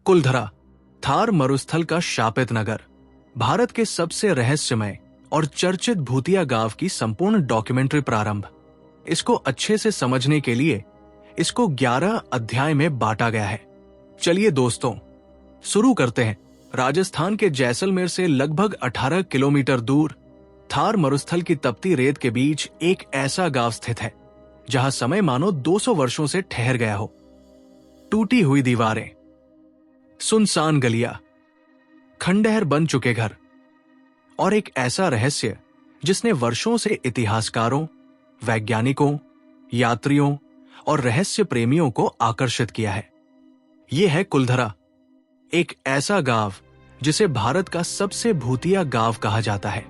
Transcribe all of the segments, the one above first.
कुलधरा, थार मरुस्थल का शापित नगर, भारत के सबसे रहस्यमय और चर्चित भूतिया गांव की संपूर्ण डॉक्यूमेंट्री प्रारंभ। इसको अच्छे से समझने के लिए इसको 11 अध्याय में बांटा गया है। चलिए दोस्तों, शुरू करते हैं। राजस्थान के जैसलमेर से लगभग 18 किलोमीटर दूर थार मरुस्थल की तपती रेत के बीच एक ऐसा गांव स्थित है जहां समय मानो 200 वर्षों से ठहर गया हो। टूटी हुई दीवारें, सुनसान गलियां, खंडहर बन चुके घर और एक ऐसा रहस्य जिसने वर्षों से इतिहासकारों, वैज्ञानिकों, यात्रियों और रहस्य प्रेमियों को आकर्षित किया है। यह है कुलधरा, एक ऐसा गांव जिसे भारत का सबसे भूतिया गांव कहा जाता है।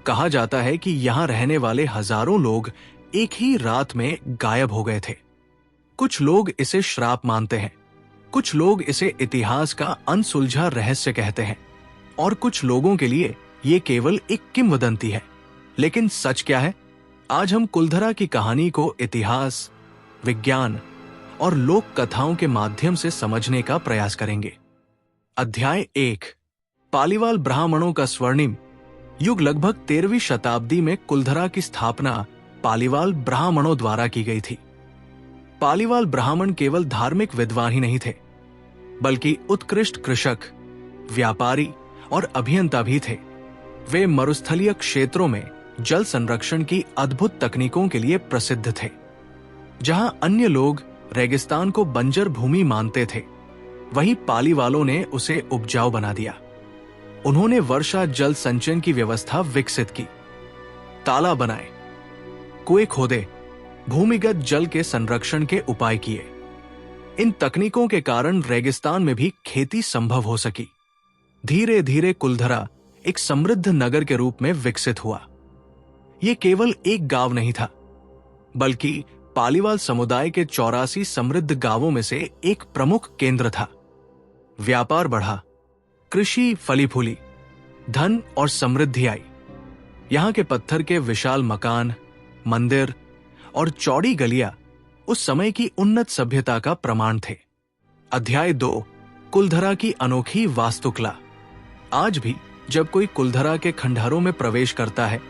कहा जाता है कि यहां रहने वाले हजारों लोग एक ही रात में गायब हो गए थे। कुछ लोग इसे श्राप मानते हैं, कुछ लोग इसे इतिहास का अनसुलझा रहस्य कहते हैं और कुछ लोगों के लिए यह केवल एक किंवदंती है। लेकिन सच क्या है? आज हम कुलधरा की कहानी को इतिहास, विज्ञान और लोक कथाओं के माध्यम से समझने का प्रयास करेंगे। अध्याय 1, पालीवाल ब्राह्मणों का स्वर्णिम युग। लगभग 13वीं शताब्दी में कुलधरा की स्थापना पालीवाल ब्राह्मणों द्वारा की गई थी। पालीवाल ब्राह्मण केवल धार्मिक विद्वान ही नहीं थे, बल्कि उत्कृष्ट कृषक, व्यापारी और अभियंता भी थे। वे मरुस्थलीय क्षेत्रों में जल संरक्षण की अद्भुत तकनीकों के लिए प्रसिद्ध थे। जहां अन्य लोग रेगिस्तान को बंजर भूमि मानते थे, वहीं पालीवालों ने उसे उपजाऊ बना दिया। उन्होंने वर्षा जल संचयन की व्यवस्था विकसित की, तालाब बनाए, कुएं खोदे, भूमिगत जल के संरक्षण के उपाय किए। इन तकनीकों के कारण रेगिस्तान में भी खेती संभव हो सकी। धीरे धीरे कुलधरा एक समृद्ध नगर के रूप में विकसित हुआ। यह केवल एक गांव नहीं था, बल्कि पालीवाल समुदाय के 84 समृद्ध गांवों में से एक प्रमुख केंद्र था। व्यापार बढ़ा, कृषि फली फूली, धन और समृद्धि आई। यहां के पत्थर के विशाल मकान, मंदिर और चौड़ी गलियां उस समय की उन्नत सभ्यता का प्रमाण थे। अध्याय 2, कुलधरा की अनोखी वास्तुकला। आज भी जब कोई कुलधरा के खंडहरों में प्रवेश करता है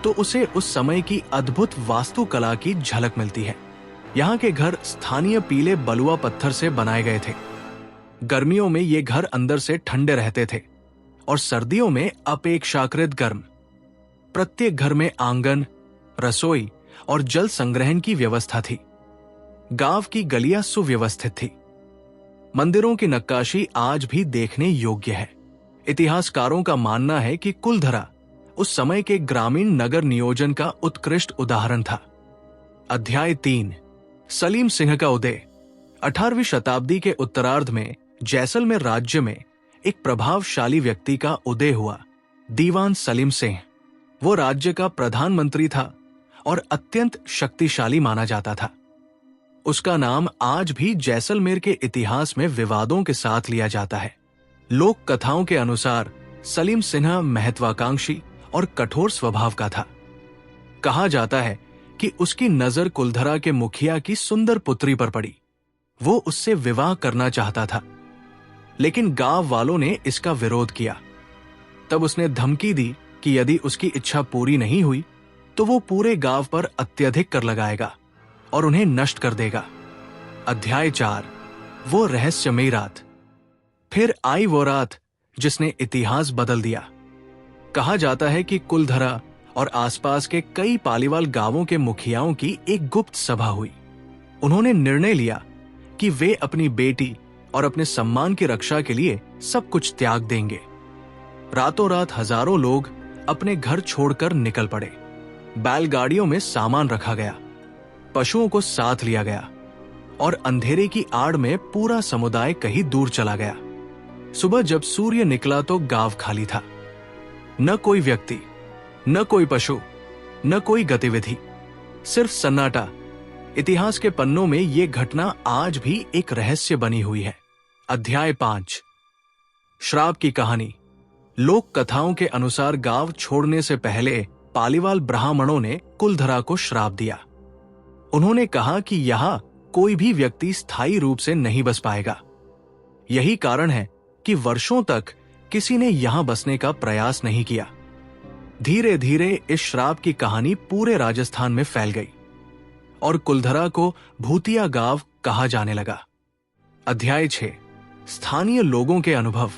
तो उसे उस समय की अद्भुत वास्तुकला की झलक मिलती है। यहाँ के घर स्थानीय पीले बलुआ पत्थर से बनाए गए थे। गर्मियों में ये घर अंदर से ठंडे रहते थे और सर्दियों में अपेक्षाकृत गर्म। प्रत्येक घर में आंगन, रसोई और जल संग्रहण की व्यवस्था थी। गांव की गलियां सुव्यवस्थित थी। मंदिरों की नक्काशी आज भी देखने योग्य है। इतिहासकारों का मानना है कि कुलधरा उस समय के ग्रामीण नगर नियोजन का उत्कृष्ट उदाहरण था। अध्याय 3, सलीम सिंह का उदय। 18वीं शताब्दी के उत्तरार्ध में जैसलमेर राज्य में एक प्रभावशाली व्यक्ति का उदय हुआ, दीवान सलीम सिंह। वो राज्य का प्रधानमंत्री था और अत्यंत शक्तिशाली माना जाता था। उसका नाम आज भी जैसलमेर के इतिहास में विवादों के साथ लिया जाता है। लोक कथाओं के अनुसार सलीम सिन्हा महत्वाकांक्षी और कठोर स्वभाव का था। कहा जाता है कि उसकी नजर कुलधरा के मुखिया की सुंदर पुत्री पर पड़ी। वो उससे विवाह करना चाहता था, लेकिन गांव वालों ने इसका विरोध किया। तब उसने धमकी दी कि यदि उसकी इच्छा पूरी नहीं हुई तो वो पूरे गांव पर अत्यधिक कर लगाएगा और उन्हें नष्ट कर देगा। अध्याय 4, वो रहस्यमयी रात। फिर आई वो रात जिसने इतिहास बदल दिया। कहा जाता है कि कुलधरा और आसपास के कई पालीवाल गांवों के मुखियाओं की एक गुप्त सभा हुई। उन्होंने निर्णय लिया कि वे अपनी बेटी और अपने सम्मान की रक्षा के लिए सब कुछ त्याग देंगे। रातों रात हजारों लोग अपने घर छोड़कर निकल पड़े। बैलगाड़ियों में सामान रखा गया, पशुओं को साथ लिया गया और अंधेरे की आड़ में पूरा समुदाय कहीं दूर चला गया। सुबह जब सूर्य निकला तो गांव खाली था। न कोई व्यक्ति, न कोई पशु, न कोई गतिविधि, सिर्फ सन्नाटा। इतिहास के पन्नों में यह घटना आज भी एक रहस्य बनी हुई है। अध्याय 5, श्राप की कहानी। लोक कथाओं के अनुसार गांव छोड़ने से पहले पालीवाल ब्राह्मणों ने कुलधरा को श्राप दिया। उन्होंने कहा कि यहां कोई भी व्यक्ति स्थायी रूप से नहीं बस पाएगा। यही कारण है कि वर्षों तक किसी ने यहां बसने का प्रयास नहीं किया। धीरे धीरे इस श्राप की कहानी पूरे राजस्थान में फैल गई और कुलधरा को भूतिया गांव कहा जाने लगा। अध्याय 6, स्थानीय लोगों के अनुभव।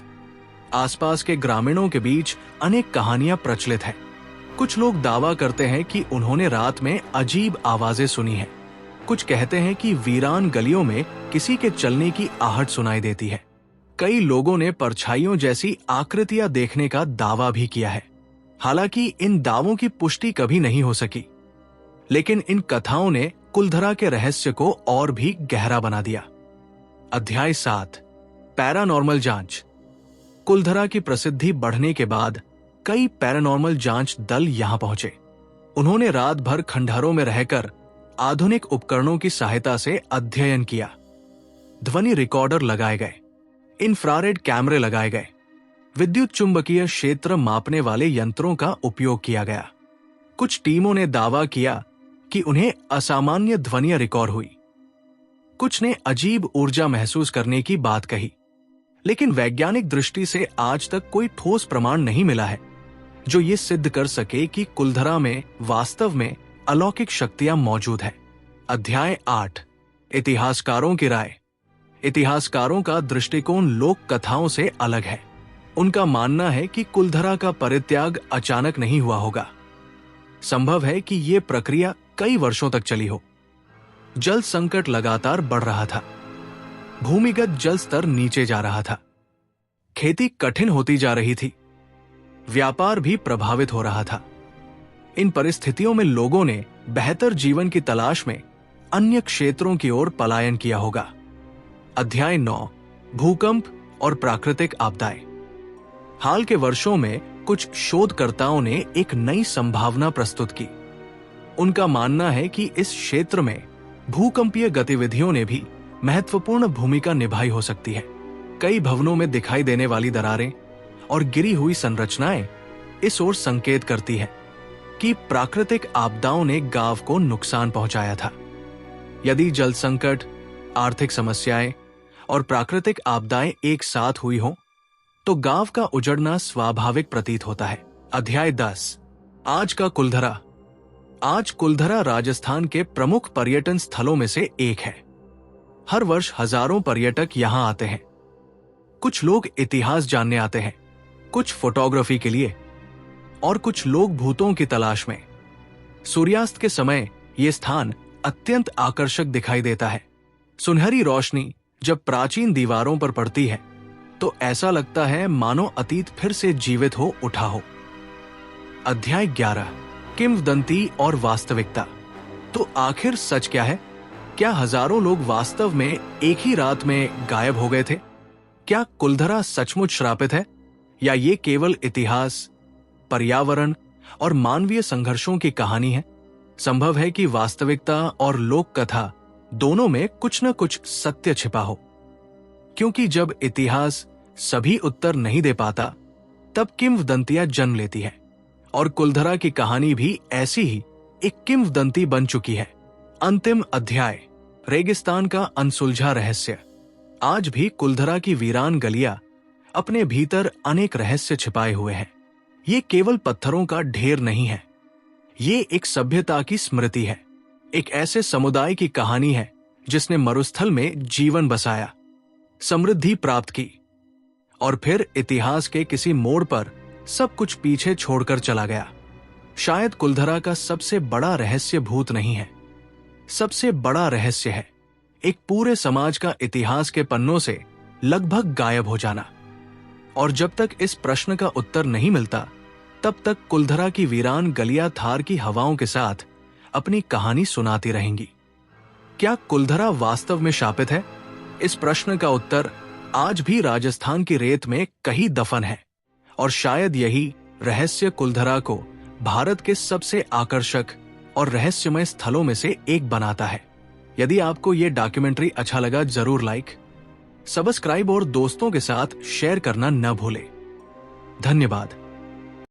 आसपास के ग्रामीणों के बीच अनेक कहानियां प्रचलित हैं। कुछ लोग दावा करते हैं कि उन्होंने रात में अजीब आवाजें सुनी हैं। कुछ कहते हैं कि वीरान गलियों में किसी के चलने की आहट सुनाई देती है। कई लोगों ने परछाइयों जैसी आकृतियां देखने का दावा भी किया है। हालांकि इन दावों की पुष्टि कभी नहीं हो सकी, लेकिन इन कथाओं ने कुलधरा के रहस्य को और भी गहरा बना दिया। अध्याय 7, पैरानॉर्मल जांच। कुलधरा की प्रसिद्धि बढ़ने के बाद कई पैरानॉर्मल जांच दल यहां पहुंचे। उन्होंने रात भर खंडहरों में रहकर आधुनिक उपकरणों की सहायता से अध्ययन किया। ध्वनि रिकॉर्डर लगाए गए, इंफ्रारेड कैमरे लगाए गए, विद्युत चुंबकीय क्षेत्र मापने वाले यंत्रों का उपयोग किया गया। कुछ टीमों ने दावा किया कि उन्हें असामान्य ध्वनियां रिकॉर्ड हुई। कुछ ने अजीब ऊर्जा महसूस करने की बात कही, लेकिन वैज्ञानिक दृष्टि से आज तक कोई ठोस प्रमाण नहीं मिला है जो ये सिद्ध कर सके कि कुलधरा में वास्तव में अलौकिक शक्तियां मौजूद है। अध्याय 8, इतिहासकारों की राय। इतिहासकारों का दृष्टिकोण लोक कथाओं से अलग है। उनका मानना है कि कुलधरा का परित्याग अचानक नहीं हुआ होगा। संभव है कि यह प्रक्रिया कई वर्षों तक चली हो। जल संकट लगातार बढ़ रहा था, भूमिगत जल स्तर नीचे जा रहा था, खेती कठिन होती जा रही थी, व्यापार भी प्रभावित हो रहा था। इन परिस्थितियों में लोगों ने बेहतर जीवन की तलाश में अन्य क्षेत्रों की ओर पलायन किया होगा। अध्याय 9, भूकंप और प्राकृतिक आपदाएं। हाल के वर्षों में कुछ शोधकर्ताओं ने एक नई संभावना प्रस्तुत की। उनका मानना है कि इस क्षेत्र में भूकंपीय गतिविधियों ने भी महत्वपूर्ण भूमिका निभाई हो सकती है। कई भवनों में दिखाई देने वाली दरारें और गिरी हुई संरचनाएं इस ओर संकेत करती है कि प्राकृतिक आपदाओं ने गांव को नुकसान पहुंचाया था। यदि जल संकट, आर्थिक समस्याएं और प्राकृतिक आपदाएं एक साथ हुई हों, तो गांव का उजड़ना स्वाभाविक प्रतीत होता है। अध्याय 10, आज का कुलधरा। आज कुलधरा राजस्थान के प्रमुख पर्यटन स्थलों में से एक है। हर वर्ष हजारों पर्यटक यहां आते हैं। कुछ लोग इतिहास जानने आते हैं, कुछ फोटोग्राफी के लिए और कुछ लोग भूतों की तलाश में। सूर्यास्त के समय यह स्थान अत्यंत आकर्षक दिखाई देता है। सुनहरी रोशनी जब प्राचीन दीवारों पर पड़ती है तो ऐसा लगता है मानो अतीत फिर से जीवित हो उठा हो। अध्याय 11, किंवदंती और वास्तविकता। तो आखिर सच क्या है? क्या हजारों लोग वास्तव में एक ही रात में गायब हो गए थे? क्या कुलधरा सचमुच श्रापित है या ये केवल इतिहास, पर्यावरण और मानवीय संघर्षों की कहानी है? संभव है कि वास्तविकता और लोक कथा दोनों में कुछ न कुछ सत्य छिपा हो, क्योंकि जब इतिहास सभी उत्तर नहीं दे पाता तब किंवदंतियां जन्म लेती है, और कुलधरा की कहानी भी ऐसी ही एक किंवदंती बन चुकी है। अंतिम अध्याय, रेगिस्तान का अनसुलझा रहस्य। आज भी कुलधरा की वीरान गलियां अपने भीतर अनेक रहस्य छिपाए हुए हैं। ये केवल पत्थरों का ढेर नहीं है, ये एक सभ्यता की स्मृति है, एक ऐसे समुदाय की कहानी है जिसने मरुस्थल में जीवन बसाया, समृद्धि प्राप्त की और फिर इतिहास के किसी मोड़ पर सब कुछ पीछे छोड़कर चला गया। शायद कुलधरा का सबसे बड़ा रहस्य भूत नहीं है, सबसे बड़ा रहस्य है एक पूरे समाज का इतिहास के पन्नों से लगभग गायब हो जाना। और जब तक इस प्रश्न का उत्तर नहीं मिलता तब तक कुलधरा की वीरान गलियां थार की हवाओं के साथ अपनी कहानी सुनाती रहेंगी। क्या कुलधरा वास्तव में शापित है? इस प्रश्न का उत्तर आज भी राजस्थान की रेत में कहीं दफन है, और शायद यही रहस्य कुलधरा को भारत के सबसे आकर्षक और रहस्यमय स्थलों में से एक बनाता है। यदि आपको यह डॉक्यूमेंट्री अच्छा लगा, जरूर लाइक, सब्सक्राइब और दोस्तों के साथ शेयर करना न भूलें। धन्यवाद।